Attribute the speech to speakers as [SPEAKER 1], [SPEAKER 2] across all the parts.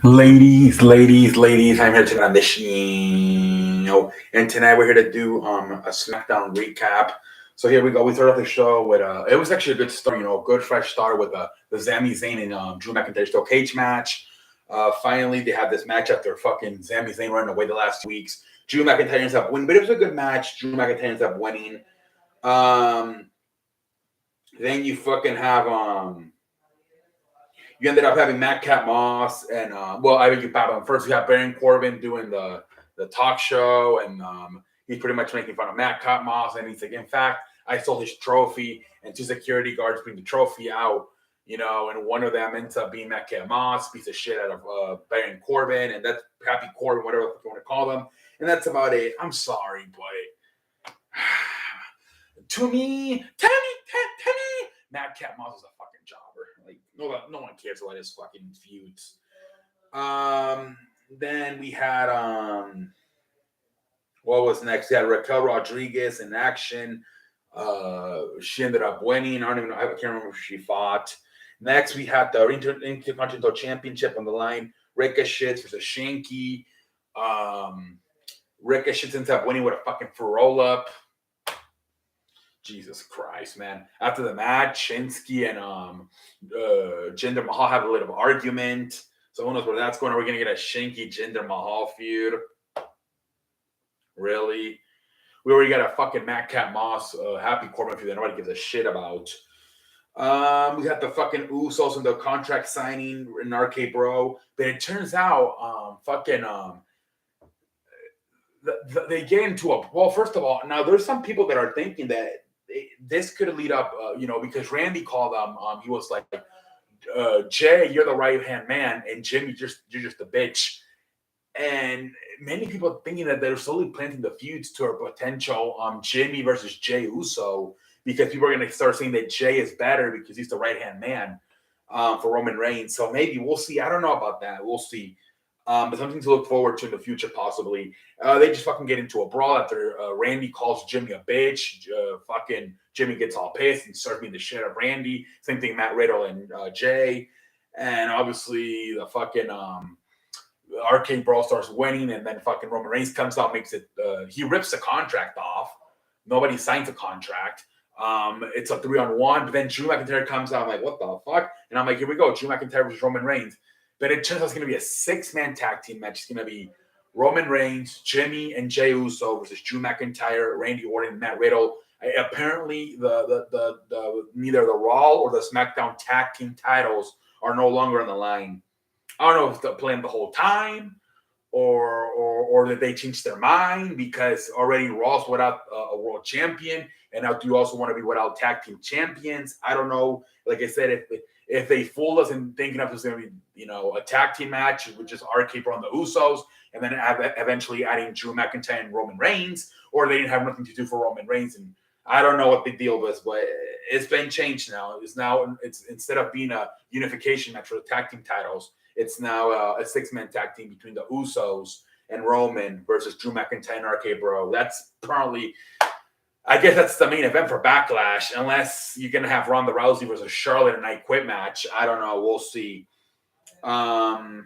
[SPEAKER 1] Ladies, I'm here tonight on the show, and tonight we're here to do a Smackdown recap. So here we go. We start off the show with it was actually a good start, good fresh start with the Sami Zayn and Drew McIntyre steel cage match. Finally, they had this match after fucking Sami Zayn running away the last 2 weeks. Drew McIntyre ends up winning, but it was a good match. Drew McIntyre ends up winning. Um, then you fucking have you ended up having Matt Cat Moss and I mean you have first we have Baron Corbin doing the talk show and he's pretty much making fun of Matt Cat Moss and he's like, in fact, I stole his trophy and two security guards bring the trophy out, and one of them ends up being Matt Cat Moss, piece of shit out of Baron Corbin, and that's Happy Corbin, whatever you want to call them, and that's about it. I'm sorry, but to me, Matt Cat Moss is a fucking jobber. Like no one cares about his fucking feuds. Then we had what was next? We had Raquel Rodriguez in action. She ended up winning. I don't even know. I can't remember if she fought. Next, we had the Intercontinental Championship on the line. Ricochet versus Shanky. Ricochet ends up winning with a fucking roll up. Jesus Christ, man. After the match, Shinsuke and Jinder Mahal have a little argument. So who knows where that's going? Are we going to get a Shinky Jinder Mahal feud? Really? We already got a fucking Matt Cat Moss Happy Corbin feud that nobody gives a shit about. We got the fucking Usos and the contract signing in RK Bro. But it turns out they get into a... Well, first of all, now there's some people that are thinking that this could lead up, because Randy called him. He was like, Jay, you're the right hand man, and Jimmy, you're just a bitch. And many people thinking that they're slowly planting the feuds to a potential Jimmy versus Jay Uso, because people are going to start saying that Jay is better because he's the right hand man for Roman Reigns. So maybe we'll see. I don't know about that. We'll see. But something to look forward to in the future, possibly. They just fucking get into a brawl after Randy calls Jimmy a bitch. Fucking Jimmy gets all pissed and starts beating the shit out of Randy. Same thing, Matt Riddle and Jay. And obviously, the fucking Arcade Brawl starts winning, and then fucking Roman Reigns comes out, makes it. He rips the contract off. Nobody signs a contract. It's a 3-on-1, but then Drew McIntyre comes out. I'm like, what the fuck? And I'm like, here we go, Drew McIntyre versus Roman Reigns. But it turns out it's going to be a 6-man tag team match. It's going to be Roman Reigns, Jimmy, and Jey Uso versus Drew McIntyre, Randy Orton, and Matt Riddle. Apparently, the neither the Raw or the SmackDown tag team titles are no longer on the line. I don't know if they're playing the whole time or that they changed their mind because already Raw's without a world champion, and now do you also want to be without tag team champions? I don't know. Like I said, if they fooled us in thinking of this going to be, a tag team match with just RK on the Usos, and then eventually adding Drew McIntyre and Roman Reigns, or they didn't have nothing to do for Roman Reigns, and I don't know what the deal was, but it's been changed now. It's instead of being a unification match for the tag team titles, it's now a 6-man tag team between the Usos and Roman versus Drew McIntyre and RK Bro. That's probably... I guess that's the main event for Backlash, unless you're going to have Ronda Rousey versus Charlotte in a I Quit match. I don't know. We'll see. But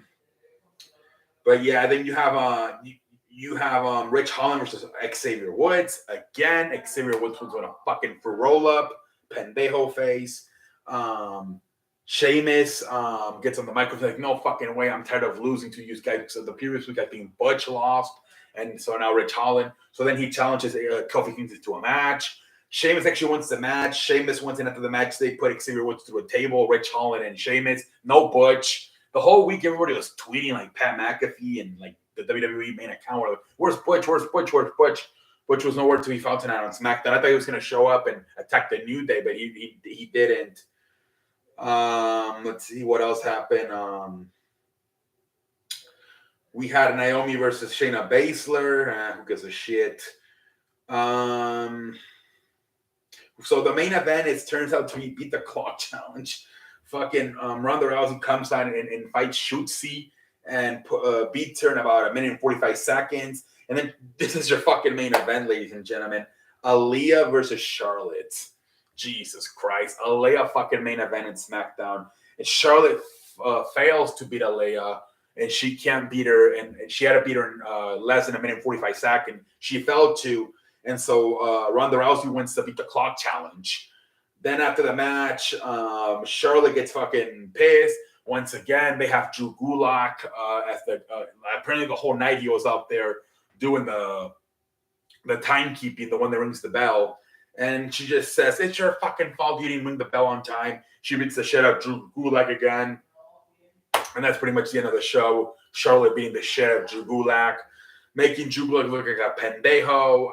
[SPEAKER 1] yeah, then you have Rich Holland versus Xavier Woods. Again, Xavier Woods was with a fucking roll-up, pendejo face. Sheamus gets on the microphone like, no fucking way, I'm tired of losing to you guys. So the previous week, I think Butch lost. And so now Rich Holland. So then he challenges Kofi Kingston to a match. Sheamus actually wants the match. Sheamus wants in after the match. They put Xavier Woods through a table. Rich Holland and Sheamus. No Butch. The whole week, everybody was tweeting like Pat McAfee and like the WWE main account. Were like, where's Butch? Where's Butch? Where's Butch? Butch was nowhere to be found tonight on SmackDown. I thought he was going to show up and attack the New Day, but he didn't. Let's see what else happened. We had Naomi versus Shayna Baszler. Who gives a shit? So the main event turns out to be Beat the Clock Challenge. Fucking Ronda Rousey comes out and fights Shotzi and beats her in about 1 minute and 45 seconds. And then this is your fucking main event, ladies and gentlemen. Aaliyah versus Charlotte. Jesus Christ. Aaliyah fucking main event in SmackDown. And Charlotte fails to beat Aaliyah. and she can't beat her, and she had to beat her in less than a minute and 45 seconds. She fell to, and so Ronda Rousey wins the beat the clock challenge. Then after the match, Charlotte gets fucking pissed. Once again, they have Drew Gulak as the apparently the whole night he was out there doing the timekeeping, the one that rings the bell. And she just says, "It's your fucking fault you didn't ring the bell on time." She beats the shit out of Drew Gulak again. And that's pretty much the end of the show. Charlotte beating the shit out of Drew Gulak, making Drew Gulak look like a pendejo.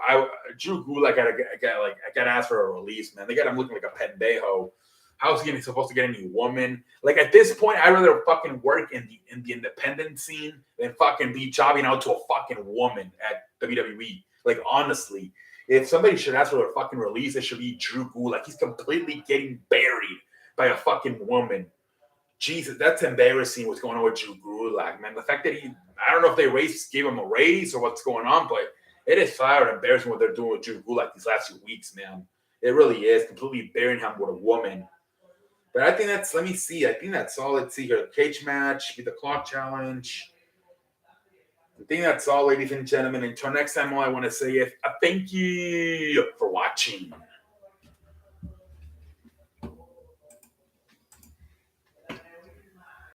[SPEAKER 1] Drew Gulak I gotta ask for a release, man. They got him looking like a pendejo. How's he supposed to get any woman? Like at this point, I'd rather fucking work in the independent scene than fucking be jobbing out to a fucking woman at WWE. Like honestly, if somebody should ask for a fucking release, it should be Drew Gulak. He's completely getting buried by a fucking woman. Jesus, that's embarrassing what's going on with Drew Gulak, man. The fact that I don't know if they gave him a raise or what's going on, but it is flat out embarrassing what they're doing with Drew Gulak these last few weeks, man. It really is, completely burying him with a woman. But I think let me see. I think that's all. Let's see here. The cage match, the clock challenge. I think that's all, ladies and gentlemen. Until next time, all I want to say is thank you for watching.